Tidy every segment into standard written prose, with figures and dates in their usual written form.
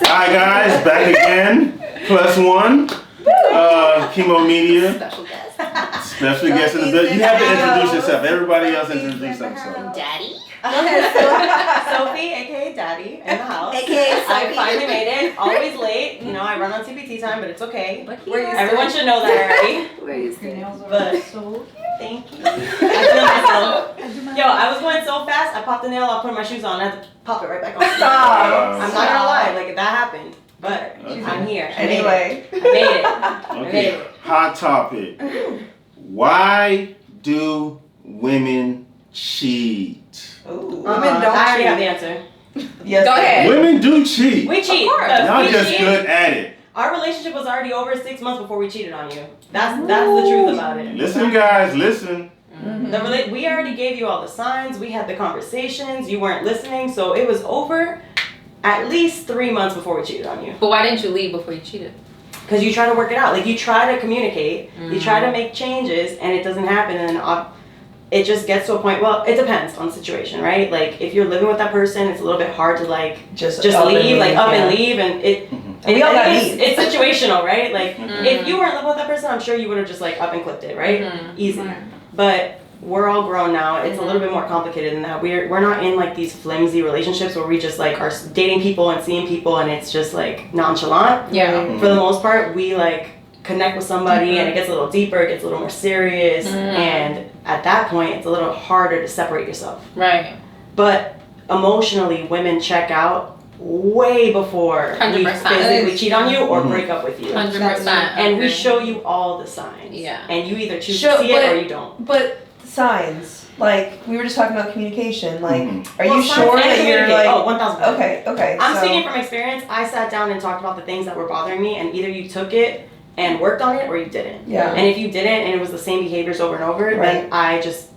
Hi guys, back again. +1. Keymo Media. Special guest in the building. You have to introduce yourself. Everybody else introduce themselves. Daddy. Sophie, aka Daddy, in the house. AKA Sophie. I finally made it. Always late. You know, I run on TBT time, but it's okay. But Everyone should know that already. Where you staying? But thank you. I feel myself. Yo, I was going so fast. I popped the nail. I put my shoes on. I had to pop it right back on. Stop. I'm not gonna lie. Like that happened. But Okay. I'm here. Anyway. I made it. I made Okay. it. Hot topic. Why do women cheat? Women don't I already cheat. have the answer. Yes, Go ahead. Women do cheat. We cheat. course. Y'all We just cheat. good at it. Our relationship was already over 6 months before we cheated on you. That's the truth about it. Listen, guys, listen. We already gave you all the signs. We had the conversations. You weren't listening, so it was over at least 3 months before we cheated on you. But why didn't you leave before you cheated? Because you try to work it out. Like you try to communicate, you try to make changes, and it doesn't happen. And it just gets to a point. Well, it depends on the situation, right? Like if you're living with that person, it's a little bit hard to like just up and leave, like up yeah. and leave, and it. And we all got it's, needs. it's situational, right? Like if you weren't living with that person, I'm sure you would have just like up and clipped it, right? Easy. But we're all grown now. It's a little bit more complicated than that. We're not in like these flimsy relationships where we just like are dating people and seeing people and it's just like nonchalant. Yeah. For the most part, we like connect with somebody and it gets a little deeper, it gets a little more serious, and at that point, it's a little harder to separate yourself. Right. But emotionally, women check out way before we 100%. physically cheat on you or break up with you. 100%. And we show you all the signs. Yeah. And you either choose to see it or you don't. But signs, like we were just talking about communication. Like, are Well, you signs sure and that you're communicate. like? Oh, 1,000%. Okay. I'm so, speaking from experience. I sat down and talked about the things that were bothering me, and either you took it and worked on it or you didn't. Yeah. And if you didn't and it was the same behaviors over and over, Right. then I just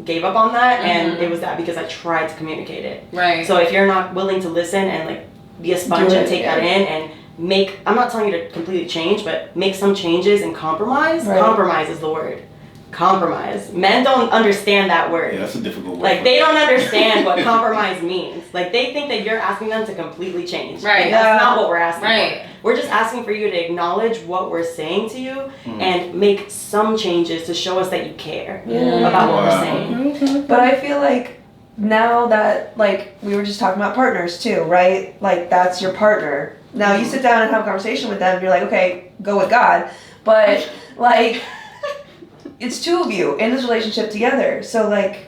gave up on that, and it was that because I tried to communicate it. Right. So if you're not willing to listen and like be a sponge Do and it, take that in and make, I'm not telling you to completely change, but make some changes and compromise. Right. Compromise is the word. Compromise. Men don't understand that word. Yeah, that's a difficult word. Like they don't understand what compromise means. Like they think that you're asking them to completely change. Right. Like, Yeah. that's not what we're asking Right. for. We're just asking for you to acknowledge what we're saying to you and make some changes to show us that you care about what we're saying. But I feel like now that like we were just talking about partners too, right? Like that's your partner. Now you sit down and have a conversation with them. You're like, okay, go with God. But like. It's two of you in this relationship together. So like,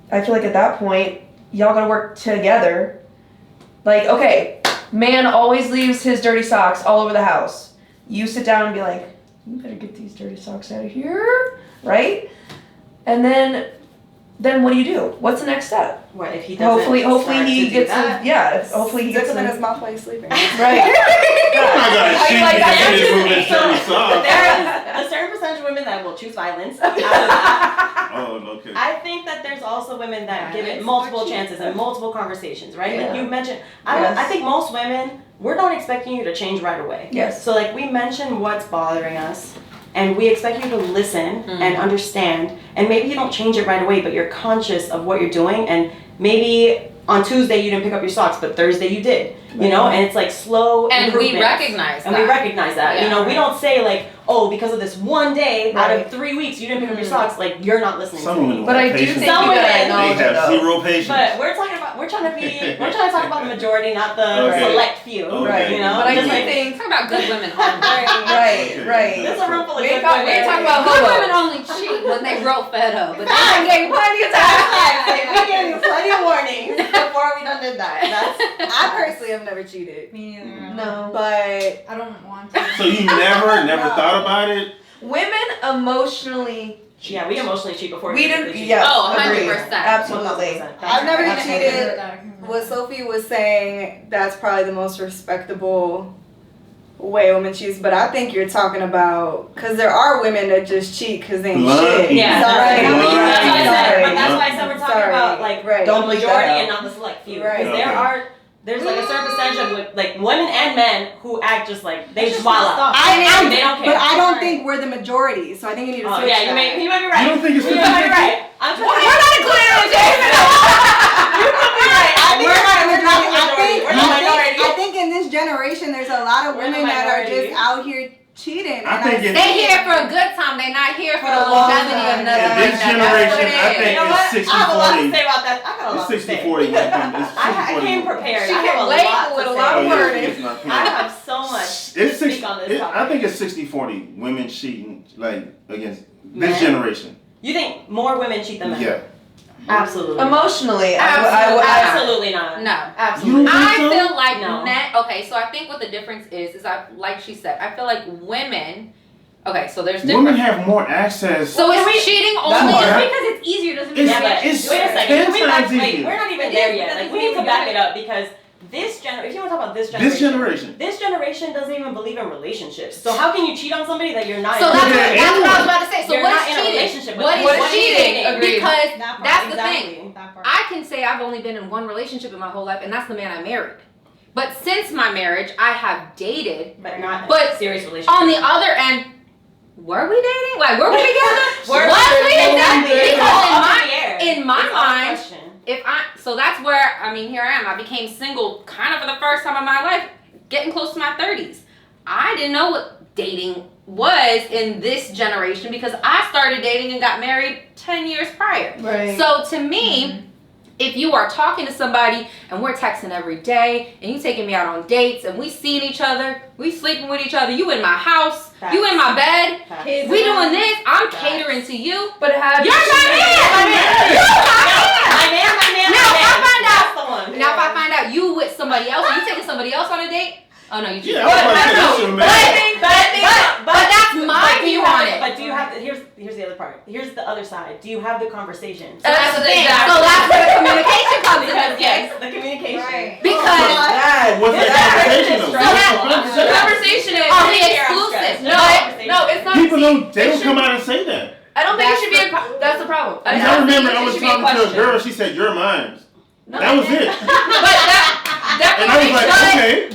I feel like at that point, y'all gotta work together. Like, okay, man always leaves his dirty socks all over the house. You sit down and be like, you better get these dirty socks out of here, right? And then what do you do? What's the next step? What if he doesn't? Hopefully start he to do gets that? hopefully he gets Zip him in some. his mouth while he's sleeping. Right. Oh my God, I she like that. did move his dirty socks. There is a certain percentage of women that will choose violence. Out of that. Oh, okay. I think that there's also women that give it multiple chances and multiple conversations, right? Yeah. Like you mentioned, Yes. I think most women, we're not expecting you to change right away. Yes. So like we mention what's bothering us, and we expect you to listen and understand, and maybe you don't change it right away, but you're conscious of what you're doing, and maybe on Tuesday you didn't pick up your socks, but Thursday you did, you know, and it's like slow And we improvements. recognize that. And we recognize that. Yeah. You know, we don't say like, oh, because of this one day out Right. of 3 weeks you didn't pick up your socks, like you're not listening Some to me. women But don't I have do patience. think you Some gotta women, They acknowledge it have though. zero patience. But we're trying to talk about the majority, not the Okay. select few. Okay. You know, But I just do like think Talk about good women only. right. there's a room full of We good ain't women. talking about Good homo. women only cheat when they real fed up. But they Facts. gave plenty of time. Like, we gave you plenty of warnings before we done did that. I personally have never cheated, Me neither. No. but I don't want to. So you never thought about it? Women emotionally. Yeah, we emotionally cheat before We physically didn't. cheat. Yeah. Oh, agreed. 100%. Absolutely. I've never Absolutely. cheated. What Sophie was saying, that's probably the most respectable way a woman cheats. But I think you're talking about, because there are women that just cheat because they ain't Blood. shit. Yeah, Sorry. that's what I said. Sorry. But that's why I said we're talking Sorry. about like Right. the Don't bleep that majority out. and not the select few. Right. Because there's like a certain percentage of like women and men who act just like they just wild out. I They don't care. But I don't think we're the majority, so I think you need to Oh switch yeah, you that. might be right. You don't think it's You might be right. I'm trying to We're not included in Jason. You're right. We're not the majority. We're the minority. I think in this generation, generation, there's a lot of We're the women that are minority. just out here cheating. I think it's- They here for a good time. They're not here for the longevity of nothing. In this generation, I think You know what? it's I have a lot to 60-40. say about that. I got a lot It's to say. 60-40 when it comes. It's 60-40. I came prepared. She I can have a wait lot with to a say. lot of Oh, words. yeah, it's not I paying. have so much to It's speak on this topic. I think it's 60-40 women cheating like against Men? this generation. You think more women cheat than men? Yeah. Absolutely. Emotionally, Absolutely not. No. Absolutely. You don't I think so? feel like No. men. Okay, so I think what the difference is like she said, I feel like women. Okay, so there's different. Women have more access. So Can is we- cheating That's only? what Just happened. because it's easier doesn't mean It's- Yeah, but it's wait a second. 10 Can we back, times wait, easier. we're not even It there is, yet. because Like, it's we need to easier. back it up because this if you want to talk about this This generation. doesn't even believe in relationships. So how can you cheat on somebody that you're not? So in that's, a Yeah, that's what I was anyone. about to say. So You're what not is in a cheating? relationship with What them. is What is cheating? cheating? Agreed. Because That part. that's the Exactly. thing. That part. I can say I've only been in one relationship in my whole life, and that's the man I married. But since my marriage, I have dated. But not But a serious relationship. On the other end, were we dating? Like, were we together? Were we Was we dating? together? Because in my It's all a mind, question. so that's where, I mean, here I am. I became single kind of for the first time in my life, getting close to my 30s. I didn't know what dating was in this generation because I started dating and got married 10 years prior. Right. So to me, if you are talking to somebody and we're texting every day and you taking me out on dates and we seeing each other, we sleeping with each other, you in my house, you in my bed, Kids we around. doing this, I'm Facts. catering to you. But have You're my man! My man. Now, if I find out- That's the one. Now if I find out you with somebody else, are you taking somebody else on a date? Oh no, you cheated. Yeah, I was about to say, that's your man. But that's my do you view have on it. it. But do you have here's the other part. Here's the other side. Do you have the conversation? So that's the thing. So that's where the communication comes in. Because yes, the communication. Right. Because But what's the This conversation is though? stressful. What's the the conversation? conversation is, are we exclusive? No, it's not. People don't. They it don't should- come out and say that. I don't think it should be a. That's the problem. I remember I was talking to a girl. She said, "You're mine." That was it. But that And I was like, okay.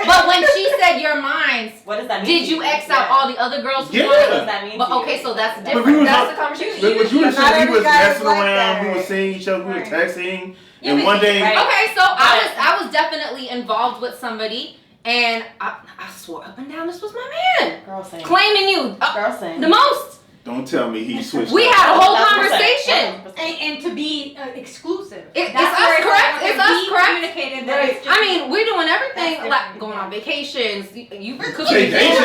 But when she said you're mine, What does that mean? did you X out all the other girls who Yeah. What wanted? does that mean? But to you? okay, so that's But different. we was That's on- the conversation. But you Not said we every was guy is messing like around. that. We were seeing each other. We were Right. texting. Yeah, And but- one day, Right. Okay, so I was definitely involved with somebody, and I swore up and down this was my man, Girl saying. claiming you Girl saying. the most. don't tell me he switched. We up. had a whole 100%. conversation. And to be exclusive. It's That's us, where correct? like, It's to us, be correct? communicated that Right. it's just- I mean, we're doing everything, That's like different, going yeah. on vacations. You cooking Vacations.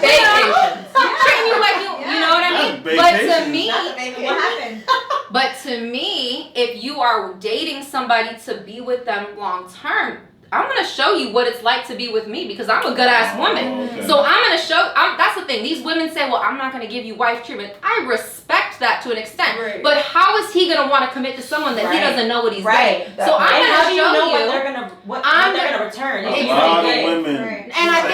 vacations. Treating you like you know what I mean. Not But to vacations. me, What happened? but to me, if you are dating somebody to be with them long term, I'm gonna show you what it's like to be with me because I'm a good ass woman. Okay. So I'm gonna show. That's the thing. These women say, "Well, I'm not gonna give you wife treatment." I respect that to an extent, Right. but how is he gonna want to commit to someone that he Right. doesn't know what he's Right. getting? So I'm And how gonna do you show know you. what they're gonna what I'm they're gonna- gonna return? A if you lot take of it? women. Right. And I say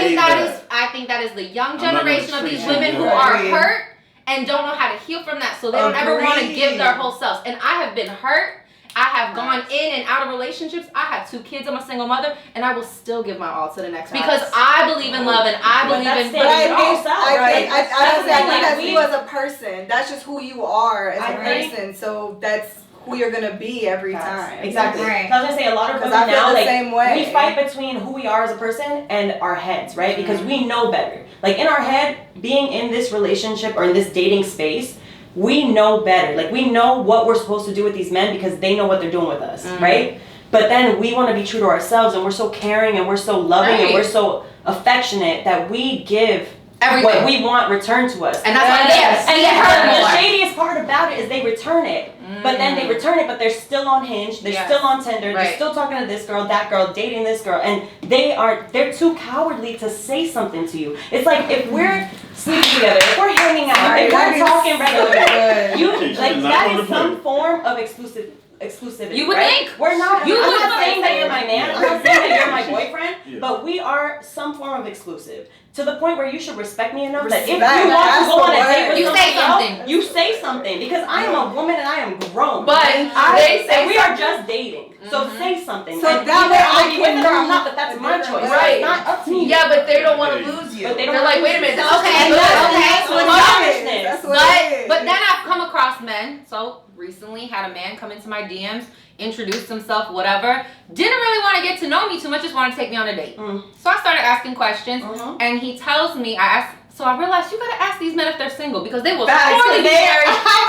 think that is the young I'm not gonna generation of treat these you women who good. are Agreed. hurt and don't know how to heal from that, so they don't ever want to Agreed. give their whole selves. And I have been hurt. I have gone in and out of relationships. I have 2 kids. I'm a single mother, and I will still give my all to the next because I believe in love and I But believe that's in still But I you think, yourself, I right? think, That's I the think thing, like, that's we- you as a person. That's just who you are as I a agree. person. So that's who you're gonna be every time. Exactly. Right. So I was gonna say a lot of Because women I feel now, the like same way. we fight between who we are as a person and our heads, right? Because we know better. Like in our head, being in this relationship or in this dating space, we know better. Like we know what we're supposed to do with these men because they know what they're doing with us, right? But then we want to be true to ourselves, and we're so caring, and we're so loving, and Right. we're so affectionate that we give everything. what we want returned to us. And that's why Yes. And it hurts the more. shadiest part about it is they return it. But then they return it, but they're still on Hinge, they're Yes. still on Tinder, they're Right. still talking to this girl, that girl, dating this girl, and they're too cowardly to say something to you. It's like if we're sleeping together, if we're hanging out, Right, if that we're is talking so regularly, good. you She like did not that want is to some play. form of exclusivity. You would right? think. We're not. You I'm would not saying think. that you're my man. I'm Yeah. not saying that you're my boyfriend. Yeah. But we are some form of exclusive to the point where you should respect me enough that if you Respect, want to that's go the on a date word. with You say somebody something. else, you say something because I am a woman and I am grown. But I, they say and we are something. just dating. So say something. So and that either way I'll I be with can it or know I'm not, but that's a my different choice. Right. It's not up to you. Yeah, but they don't want to lose you. But they don't They're wanna like, wait a lose minute, you. this is Okay, good. That's what it is. Selfishness. That's what it is. But then I've come across men. So recently had a man come into my DMs, introduced himself, whatever. Didn't really want to get to know me too much, just wanted to take me on a date. So I started asking questions, and he tells me, so I realized you gotta ask these men if they're single because they will totally be married,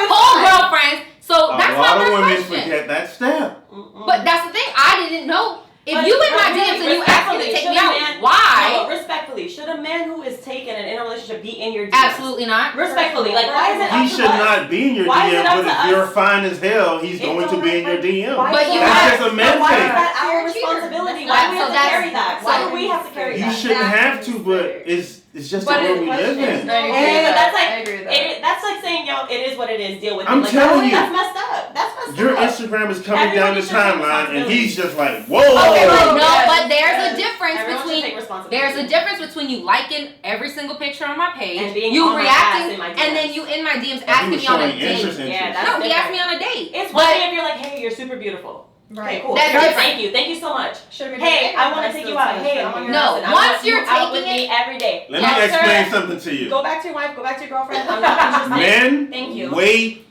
whole girlfriends. So that's my A lot first of women question. forget that step. But that's the thing, I didn't know. If But- you in my but DMs and you ask me to respectfully, take should me a out, man- why? No, respectfully, should a man who is taken and in a relationship be in your DMs? Absolutely not. Respectfully, like why is it up He to should us? not be in your Why is DM, it up but to if us? you're fine as hell, he's It going to don't be in your have- DM. Why But is you that- That's just a man Why is thing. that our You're a cheater. responsibility? That's- Why do we have so to carry that's- that? Why so- do we have to carry You that? shouldn't have to, but it's just the But world we live in. I agree with But that. that's like I agree with that. that's like saying, yo, it is what it is. Deal with I'm it. Like, telling you. that's messed up. That's messed Your up. Instagram is coming down the Everybody should take timeline, and he's just like, whoa. Okay, but no, Yes, but there's yes. a difference Everyone should take between responsibility. you liking every single picture on my page, And being you on my ass reacting, in my and then DMs. you in my DMs He asking was me on a showing date. interest. Yeah, that's No, he different. asked me on a date. It's But- one thing if you're like, hey, you're super beautiful. Okay, cool. That's Great, different. Thank you so much. Should've been Hey, dating, I want but to take still you out. too Hey, much I'm on your No, house, and I once want you're you out with taking me every day. Let me Yes, sir. explain something to you. Go back to your wife. Go back to your girlfriend. I'm not interested. Men Thank you. wait.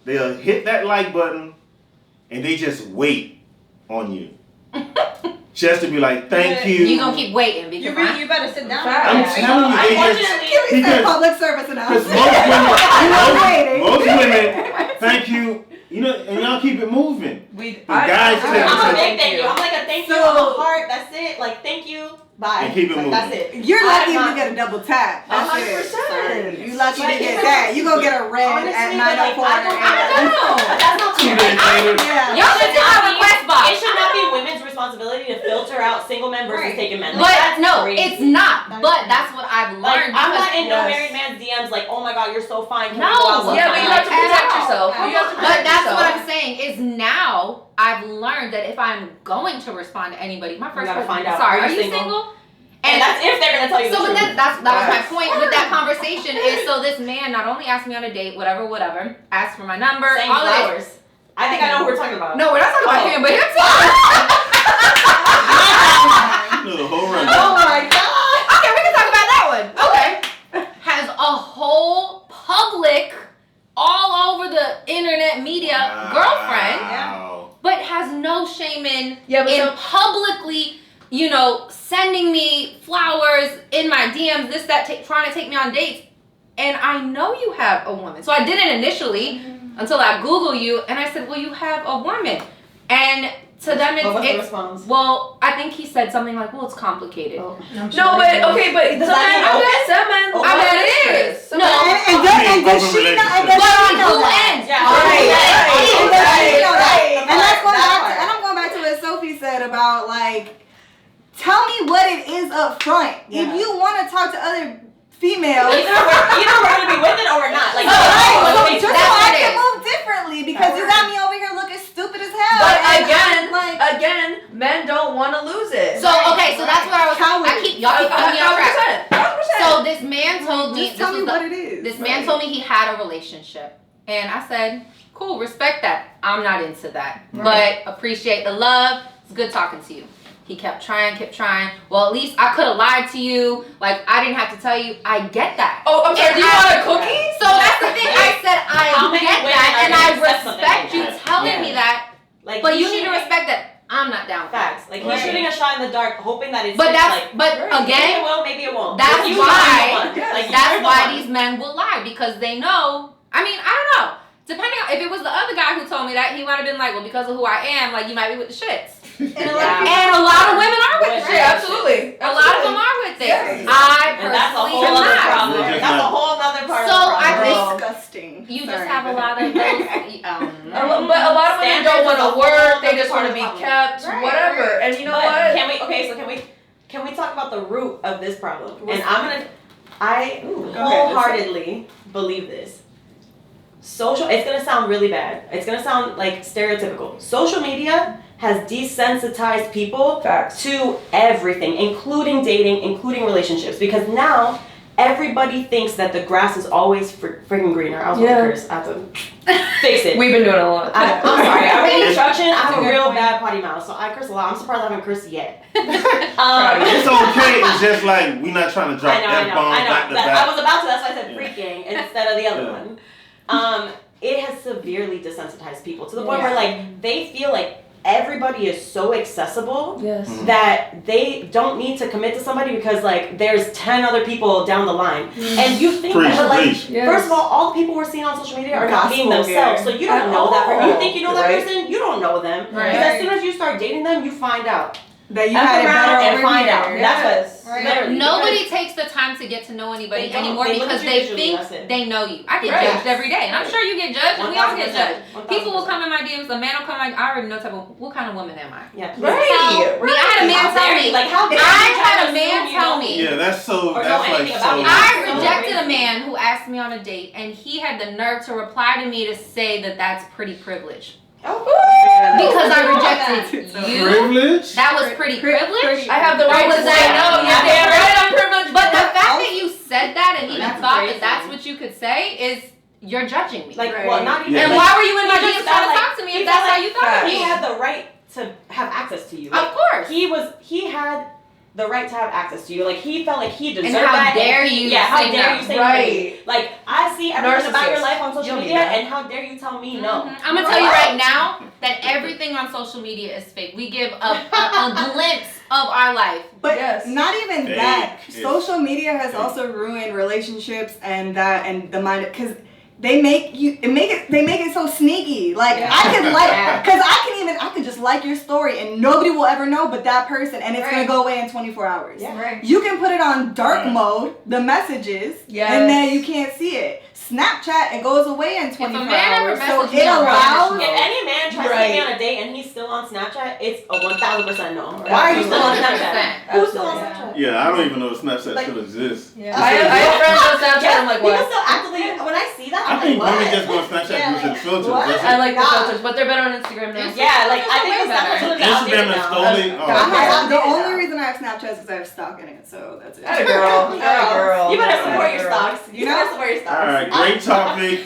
They'll hit that like button, and they just wait on you. Just to be like, thank you. You gonna keep waiting because You better sit down. Fact. I'm telling you, they Unfortunately, just He said because public service because announcement. most women, thank you. You know, and y'all keep it moving. guys say- I'm a big thank you. I'm like a thank you. So- I'm a heart. That's it. Like thank you. Bye. And keep it Like, moving. That's it. You're lucky I'm to not- get a double tap. That's 100%. it. You lucky to But get even- that. You gonna get a red Honestly, at but, 9:04. like, I know. But that's not 2 fair. days later. Yeah. y'all should do a request box. It should not be women's responsibility to filter out single men versus Right. taken men. But Like, that's no, crazy. it's not. But that's what I've Like, learned. I'm because- not in no Yes. married man's DMs like, oh my god, you're so fine. Can No. we go out sometime? Yeah, but you have to Like, protect no. yourself. You have to But protect that's yourself. what I'm saying is now I've learned that if I'm going to respond to anybody, my first gotta question, find out, sorry, are are you you single? single? And that's if they're gonna tell you the so, but truth. that was my Yes. point with that conversation is so this man not only asked me on a date, whatever, asked for my number, Saying all of it. flowers. I think I know who we're talking about. No, we're not talking about Oh. him, but him too. You know the whole run. Oh my god. Okay, we can talk about that one. Okay. Has a whole public, all over the internet media girlfriend, Wow. but has no shame in Yeah, but in so- publicly, sending me flowers in my DMs, this, that, trying to take me on dates. And I know you have a woman. So I didn't initially until I Google you and I said, well, you have a woman. And to them, What was the it's response? well, I think he said something like, well, it's complicated. Oh. No, but okay, but Does some that men, mean open? some men, Open? I bet it is. Some No. men- And does she know? And does But she on know who that? ends? Yeah. On who Right, ends? And does she know that? And that's going That back part. to, and I'm going back to what Sophie said about like, tell me what it is up front. Yeah. If you want to talk to other females, Either we're gonna be with it or we're not. Like, So, right, so so it's just so that's I what it can is. move differently because you got me over here looking stupid as hell. But And again, I'm like, again, men don't want to lose it. So okay, so that's what I was. Coward. Y'all keep putting me on track. 100%. So this man told me just tell me this was what it is. this man told me he had a relationship, and I said, "Cool, respect that. I'm not into that, but appreciate the love. It's good talking to you." He kept trying. Well, at least I could have lied to you. Like I didn't have to tell you. I get that. Oh, I'm sorry. And Do you I- want a cookie? So that's the thing. I said How I many get women that, are and gonna I accept something respect like you that? telling Yeah. me that. Like, But he's you need to shooting- respect that. I'm not down with that. Facts. Like Right. he's shooting a shot in the dark, hoping that it's But just, that's like, but maybe it again, will, maybe it won't. that's But you why- are the one. Yes. Like, that's you're the why one. these men will lie because they know. I mean, I don't know. Depending on if it was the other guy who told me that, he might have been like, well, because of who I am, like you might be with the shits. And And a lot of women are with the shits. Yeah, absolutely. A lot of them are with it. Yes. I And that's a personally whole am other not. problem. You're just That's a not- whole other part So of the I problem. think disgusting. You Sorry, just have a go lot ahead. of those. But a lot of women don't want to work. They just want to be Right, kept, whatever. And you know But what? can we talk about the root of this problem? And I Go ahead, wholeheartedly believe this. It's gonna sound really bad. It's gonna sound like stereotypical. Social media has desensitized people Facts. to everything, including dating, including relationships. Because now everybody thinks that the grass is always freaking greener. I was going to curse. I have to fix it. We've been doing it a lot. I'm sorry. I read instruction. I have a real bad potty mouth, so I curse a lot. I'm surprised I haven't cursed yet. It's okay. It's just like we're not trying to drop F-bombs back to back. I was about to. That's why I said freaking instead of the other one. It has severely desensitized people to the point where like they feel like everybody is so accessible that they don't need to commit to somebody because like there's 10 other people down the line. And you think that like first of all the people we're seeing on social media are not being themselves. So you don't know that person. You think you know that person, you don't know them. Because as soon as you start dating them, you find out. That you had it better and over find here. out. That's what literally. Nobody takes the time to get to know anybody anymore because they think they know you. I get judged every day, and I'm sure you get judged, and we all get judged. 1000%. People will come in my DMs, a man will come in my, I already know what kind of woman am I? Yeah. I had a man tell me, like, how I had a man tell me. Yeah, that's so. I rejected a man who asked me on a date, and he had the nerve to reply to me to say that that's pretty privilege. Because I rejected you. Privilege? That was pretty privilege. I have the right to say no. You're damn right I'm privileged. But the fact that you said that and even thought that that's what you could say is you're judging me. Like, well, not even. And why were you in my DMs trying to talk to me if that's how you thought? He had the right to have access to you. Of course. He had the right to have access to you. Like, he felt like he deserved and that. How dare you say that? Right. Like, I see everything about your life on social media, and how dare you tell me no? I'm going to tell you right now that everything on social media is fake. We give a glimpse of our life. But not even that. Social media has also ruined relationships and the mind, because they make it so sneaky. Like I could because I could just like your story and nobody will ever know but that person, and it's gonna go away in 24 hours. Yeah. Right. You can put it on dark mode, the messages, and then you can't see it. Snapchat, it goes away in 24 hours. So it allows. If any man tries to get me on a date and he's still on Snapchat, it's a 1000% no. Why are you still on Snapchat? Who's still on Snapchat? Yeah, I don't even know if Snapchat still exists. Yeah. I have friends on Snapchat. I'm like, what? People still actively, when I see that, I think women just go on Snapchat using filters. I like the filters, but they're better on Instagram now. Yeah, like I think Instagram is totally. The only reason I have Snapchat is because I have stock in it, so that's it. Atta girl. Atta girl. You better support your stocks. You better support your stocks. All right, great topic.